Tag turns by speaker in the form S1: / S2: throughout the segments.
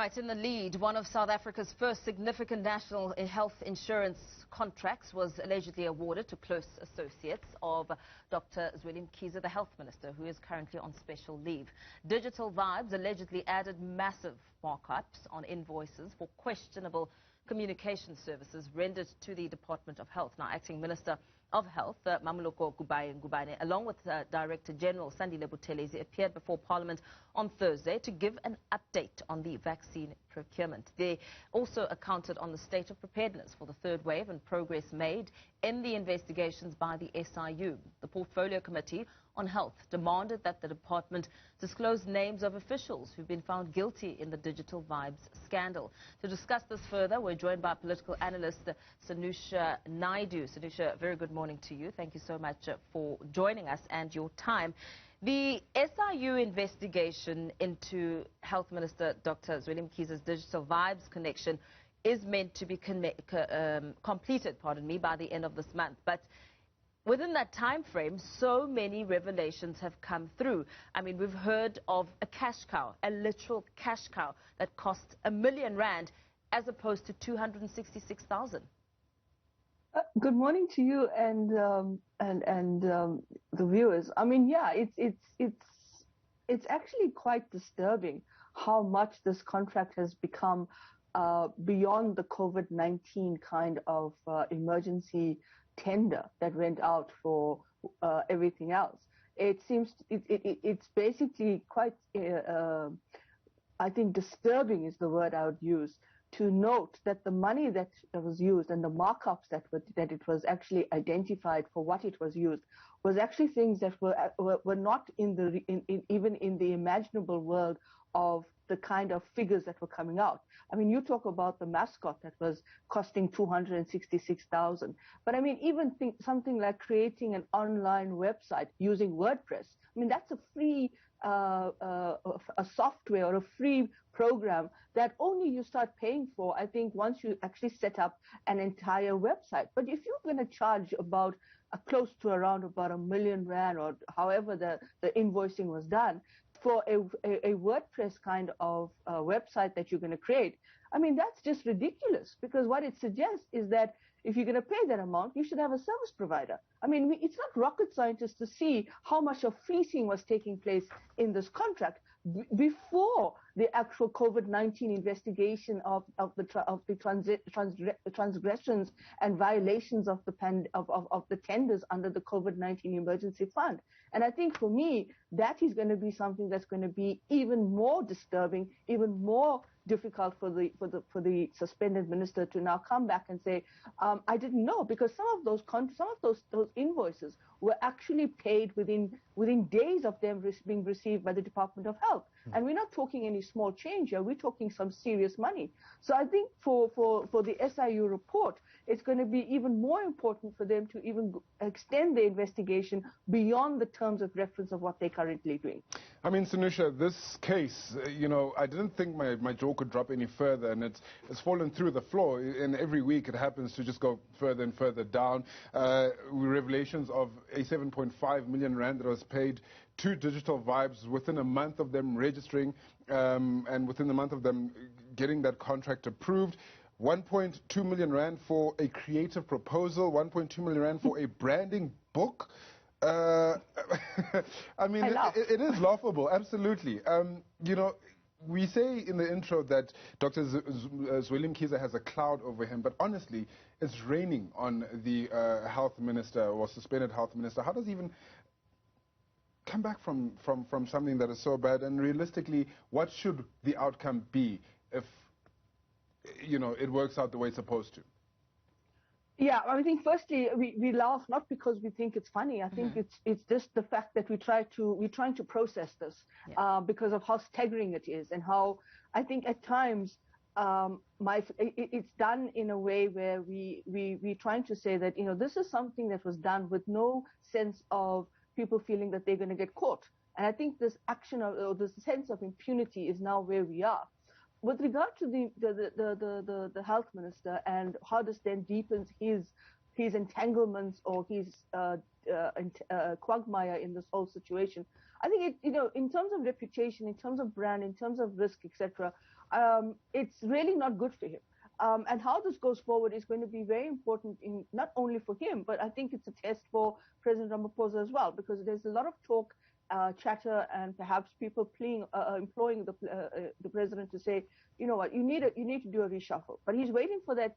S1: Right, in the lead, one of South Africa's first significant national health insurance contracts was allegedly awarded to close associates of Dr. Zweli Mkhize, the health minister, who is currently on special leave. Digital Vibes allegedly added massive markups on invoices for questionable communication services rendered to the Department of Health. Now, Acting Minister of Health, Mmamoloko Kubayi-Ngubane, along with Director General Sandile Buthelezi, appeared before Parliament on Thursday to give an update on the vaccine procurement. They also accounted on the state of preparedness for the third wave and progress made in the investigations by the SIU. The Portfolio Committee on Health demanded that the department disclose names of officials who've been found guilty in the Digital Vibes scandal. To discuss this further, we're joined by political analyst Sanusha Naidu. Sanusha, very good morning to you. Thank you so much for joining us and your time. The SIU investigation into Health Minister Dr. Zweli Mkhize's Digital Vibes connection is meant to be completed by the end of this month. But within that time frame, so many revelations have come through. I mean, we've heard of a cash cow, a literal cash cow that cost R1 million as opposed to 266,000.
S2: Good morning to you and the viewers. I mean, yeah, it's actually quite disturbing how much this contract has become beyond the COVID-19 kind of emergency tender that went out for everything else. It seems it's basically quite, I think, disturbing is the word I would use, to note that the money that was used and the markups that it was actually identified for what it was used was actually things that were not even in the imaginable world of the kind of figures that were coming out. I mean, you talk about the mascot that was costing 266,000, but I mean, even think something like creating an online website using WordPress. I mean, that's a free a software or a free program that only you start paying for, I think, once you actually set up an entire website. But if you're going to charge about close to around about R1 million or however the invoicing was done for a WordPress kind of website that you're going to create, I mean, that's just ridiculous, because what it suggests is that if you're going to pay that amount, you should have a service provider. I mean, it's not rocket science to see how much of fleecing was taking place in this contract before the actual COVID-19 investigation of the transgressions and violations of the tenders under the COVID-19 emergency fund. And I think for me, that is going to be something that's going to be even more disturbing, even more difficult for the suspended minister to now come back and say, I didn't know, because some of those invoices were actually paid within days of them being received by the Department of Health. And we're not talking any small change here, we're talking some serious money. So I think for the SIU report, it's going to be even more important for them to even extend the investigation beyond the terms of reference of what they're currently doing.
S3: I mean, Sanusha, this case, you know, I didn't think my jaw could drop any further, and it's fallen through the floor, and every week it happens to just go further and further down. Revelations of a 7.5 million rand that was paid to Digital Vibes within a month of them registering, and within the month of them getting that contract approved. 1.2 million rand for a creative proposal, 1.2 million rand for a branding book. I mean, it is laughable, absolutely. You know, we say in the intro that Dr. Zweli Mkhize has a cloud over him, but honestly, it's raining on the health minister or suspended health minister. How does he even come back from something that is so bad? And realistically, what should the outcome be if, you know, it works out the way it's supposed to?
S2: Yeah, I think firstly we laugh not because we think it's funny. I think it's just the fact that we're trying to process this because of how staggering it is, and how I think at times it's done in a way where we're trying to say that, you know, this is something that was done with no sense of people feeling that they're going to get caught. And I think this action or this sense of impunity is now where we are. With regard to the health minister and how this then deepens his entanglements or his quagmire in this whole situation, I think in terms of reputation, in terms of brand, in terms of risk, etc., it's really not good for him. And how this goes forward is going to be very important, in not only for him, but I think it's a test for President Ramaphosa as well, because there's a lot of talk, chatter, and perhaps people employing the president to say, you know what, you need to do a reshuffle. But he's waiting for that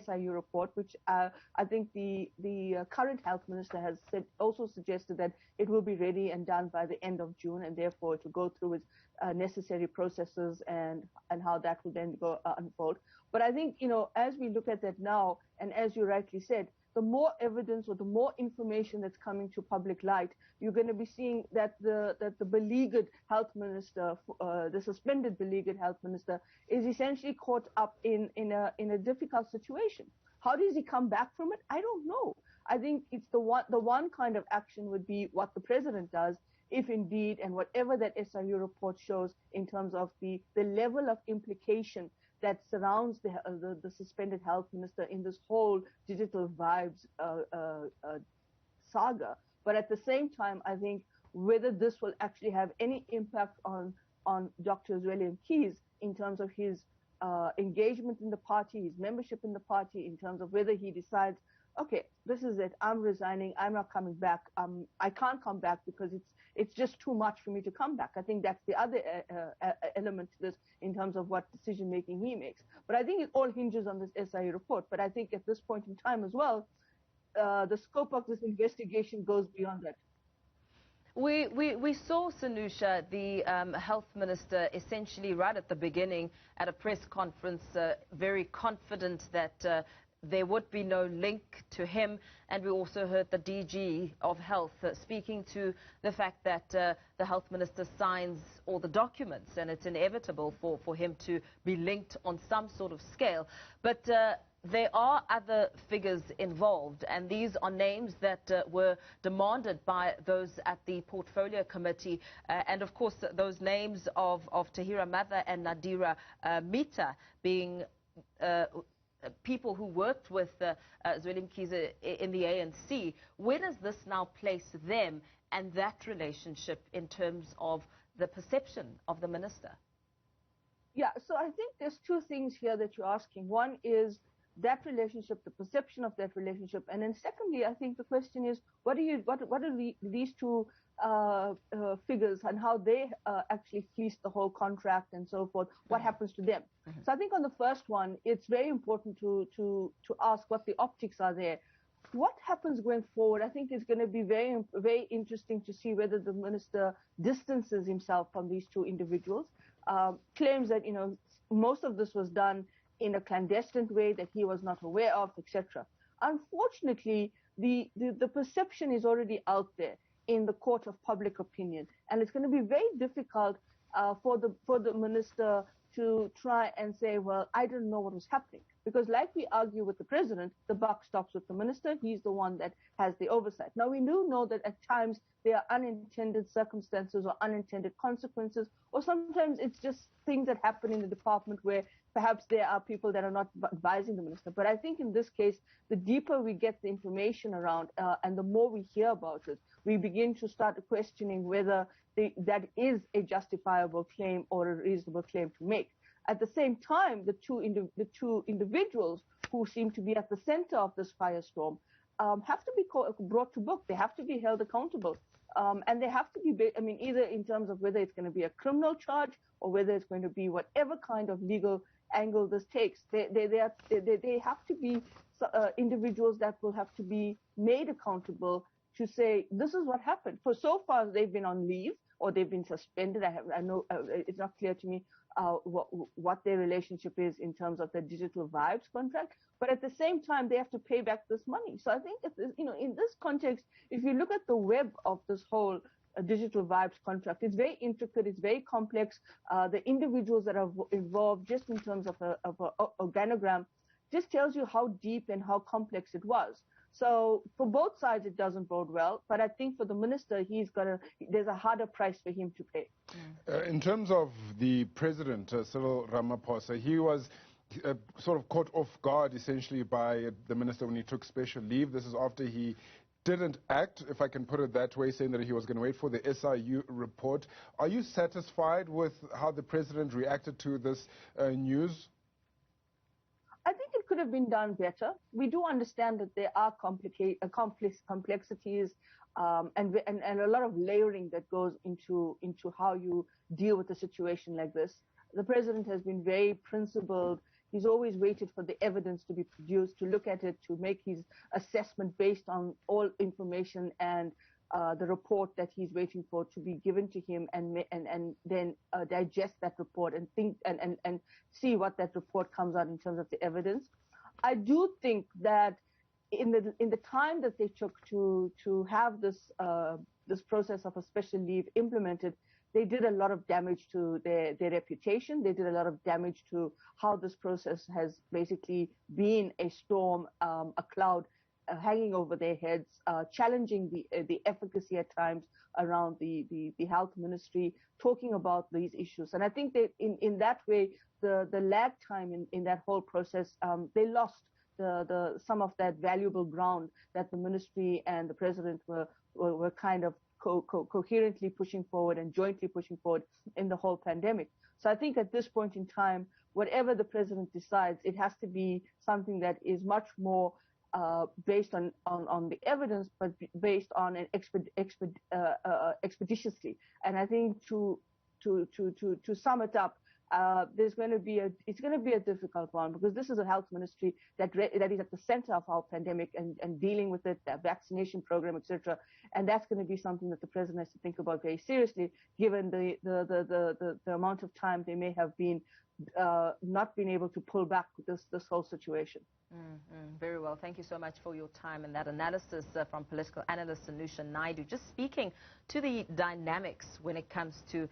S2: SIU report, which I think the current health minister has also suggested that it will be ready and done by the end of June, and therefore to go through its necessary processes and how that will then unfold. But I think, you know, as we look at that now, and as you rightly said, the more evidence or the more information that's coming to public light, you're going to be seeing that the beleaguered health minister, the suspended beleaguered health minister, is essentially caught up in a difficult situation. How does he come back from it? I don't know. I think it's the one kind of action would be what the president does, if indeed, and whatever that SIU report shows in terms of the level of implication that surrounds the suspended health minister in this whole digital vibes saga. But at the same time, I think whether this will actually have any impact on Dr. Zweli Mkhize in terms of his engagement in the party, his membership in the party, in terms of whether he decides, okay, this is it, I'm resigning, I'm not coming back, I can't come back because it's just too much for me to come back. I think that's the other element to this in terms of what decision making he makes. But I think it all hinges on this SIU report. But I think at this point in time as well, the scope of this investigation goes beyond that.
S1: We saw, Sanusha, the health minister, essentially right at the beginning at a press conference, very confident that there would be no link to him. And we also heard the DG of Health speaking to the fact that the health minister signs all the documents and it's inevitable for him to be linked on some sort of scale. But there are other figures involved, and these are names that were demanded by those at the Portfolio Committee. And of course, those names of Tahira Matha and Nadira Mita being people who worked with Zweli Mkhize in the ANC. Where does this now place them and that relationship in terms of the perception of the minister?
S2: Yeah, so I think there's two things here that you're asking. One is that relationship, the perception of that relationship, and then secondly, I think the question is, what are these two figures and how they actually fleece the whole contract and so forth? What happens to them? So I think on the first one, it's very important to ask what the optics are there. What happens going forward? I think it's going to be very, very interesting to see whether the minister distances himself from these two individuals. Claims that, you know, most of this was done in a clandestine way that he was not aware of, etc. Unfortunately, the perception is already out there in the court of public opinion, and it's going to be very difficult for the minister to try and say, well, I didn't know what was happening, because like we argue with the president, the buck stops with the minister. He's the one that has the oversight. Now, we do know that at times there are unintended circumstances or unintended consequences, or sometimes it's just things that happen in the department where perhaps there are people that are not advising the minister. But I think in this case, the deeper we get the information around and the more we hear about it, we begin to start questioning whether that is a justifiable claim or a reasonable claim to make. At the same time, the two individuals who seem to be at the center of this firestorm have to be brought to book. They have to be held accountable. And they have to be, I mean, either in terms of whether it's going to be a criminal charge or whether it's going to be whatever kind of legal angle this takes. They have to be individuals that will have to be made accountable to say, this is what happened. For so far, they've been on leave or they've been suspended. I know it's not clear to me what their relationship is in terms of the digital vibes contract. But at the same time, they have to pay back this money. So I think, you know, in this context, if you look at the web of this whole digital vibes contract, it's very intricate, it's very complex. The individuals that are involved, just in terms of a organogram, just tells you how deep and how complex it was. So for both sides, it doesn't bode well. But I think for the minister, there's a harder price for him to pay.
S3: In terms of the president, Cyril Ramaphosa, he was sort of caught off guard essentially by the minister when he took special leave. This is after he didn't act, if I can put it that way, saying that he was going to wait for the SIU report. Are you satisfied with how the president reacted to this news?
S2: I think it could have been done better. We do understand that there are complexities and a lot of layering that goes into how you deal with a situation like this. The president has been very principled. He's always waited for the evidence to be produced, to look at it, to make his assessment based on all information and the report that he's waiting for to be given to him, and then digest that report and think and see what that report comes out in terms of the evidence. I do think that in the time that they took to have this process of a special leave implemented, they did a lot of damage to their reputation. They did a lot of damage to how this process has basically been a storm, a cloud hanging over their heads, challenging the efficacy at times around the health ministry, talking about these issues. And I think that in that way, the lag time in that whole process, they lost some of that valuable ground that the ministry and the president were kind of coherently pushing forward and jointly pushing forward in the whole pandemic. So I think at this point in time, whatever the president decides, it has to be something that is much more based on the evidence, but based on an expeditiously. And I think to sum it up, it's going to be a difficult one, because this is a health ministry that is at the center of our pandemic and dealing with it, the vaccination program, etc. And that's going to be something that the president has to think about very seriously, given the amount of time they may have been not been able to pull back this whole situation.
S1: Very well. Thank you so much for your time and that analysis from political analyst Anusha Naidu. Just speaking to the dynamics when it comes to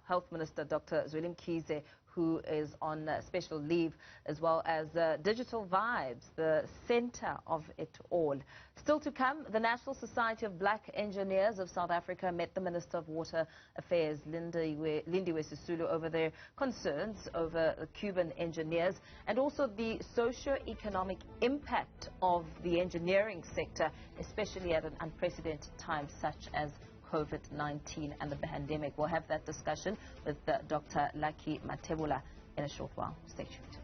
S1: Health Minister Dr. Zweli Mkhize, who is on special leave, as well as Digital Vibes, the center of it all. Still to come, the National Society of Black Engineers of South Africa met the Minister of Water Affairs, Lindiwe Sisulu, over their concerns over the Cuban engineers and also the socio-economic impact of the engineering sector, especially at an unprecedented time such as COVID-19 and the pandemic. We'll have that discussion with Dr. Lucky Matebula in a short while. Stay tuned.